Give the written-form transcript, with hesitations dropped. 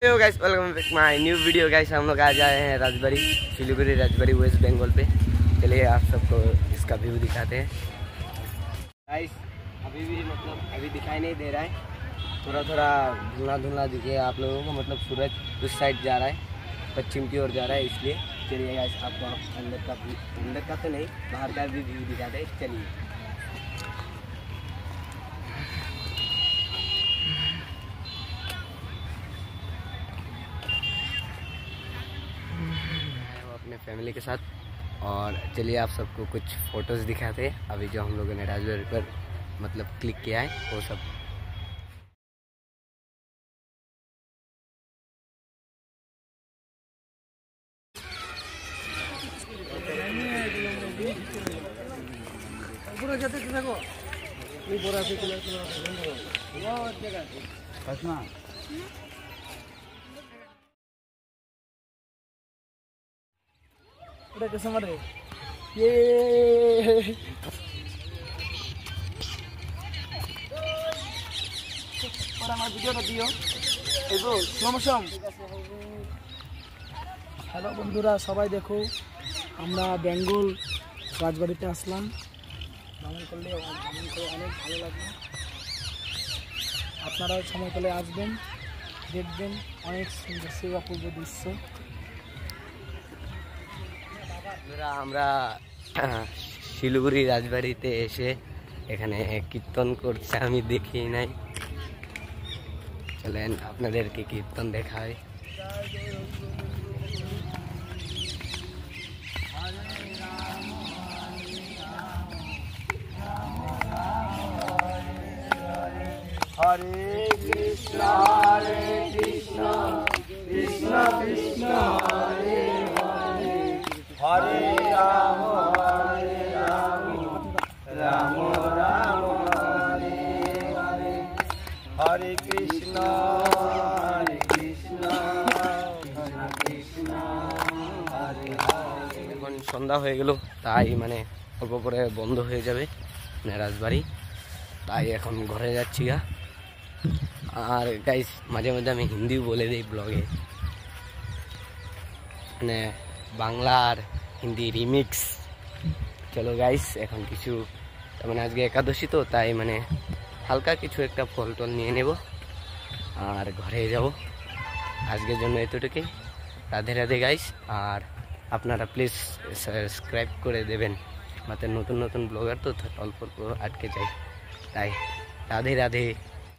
Hello guys, welcome back my new video. Guys हम लोग आज आए हैं राजबाड़ी, सिलीगुड़ी राजबाड़ी वेस्ट बंगाल पे। चलिए आप सबको इसका व्यू दिखाते हैं। गाइस अभी भी अभी दिखाई नहीं दे रहा है, थोड़ा थोड़ा धुंधला धुंधला दिखे आप लोगों को। सूरज उस साइड जा रहा है, पश्चिम की ओर जा रहा है, इसलिए चलिए गाइस आपको अंदर का तो नहीं, बाहर का भी व्यू दिखाते हैं। चलिए अपने फैमिली के साथ, और चलिए आप सबको कुछ फ़ोटोज़ दिखाते हैं अभी जो हम लोगों ने राजबाड़ी पर क्लिक किया है वो सब। udah kesana deh. Yeay. Orang mau video radio. Ego, slow-motion. Hello বন্ধুরা, সবাই দেখো আমরা বেঙ্গল রাজবাড়িতে আসলাম। ভ্রমণ করলে অনেক ভালো লাগবে। আপনারাও সময় পেলে আসবেন, দেখবেন অনেক সুন্দর সেই অপূর্ব দৃশ্য। আমরা শিলিগুড়ি রাজবাড়িতে এসে এখানে কীর্তন করছে, আমি দেখি নাই। চলেন আপনাদেরকে কীর্তন দেখাই। হরে কৃষ্ণ হরে কৃষ্ণ কৃষ্ণ কৃষ্ণ হরে হরে, হরে রাম রাম রাম হরে হরে, হরে কৃষ্ণ কৃষ্ণ হরে হরে। এখন সন্ধ্যা হয়ে গেল, তাই অল্প করে বন্ধ হয়ে যাবে রাজবাড়ি, তাই এখন ঘরে যাচ্ছি গা। আর গাইস মাঝে মাঝে আমি হিন্দিও বলে দিই ব্লগে, বাংলা আর হিন্দি রিমিক্স। চলো গাইস এখন কিছু আজকে একাদশী তো, তাই হালকা কিছু একটা ফল টল নিয়ে নেব আর ঘরে যাব। আজকের জন্য এতটুকুই। রাধে রাধে গাইস, আর আপনারা প্লিজ সাবস্ক্রাইব করে দেবেন। নতুন নতুন ব্লগার তো অল্প অল্প আটকে যায়, তাই রাধে রাধে।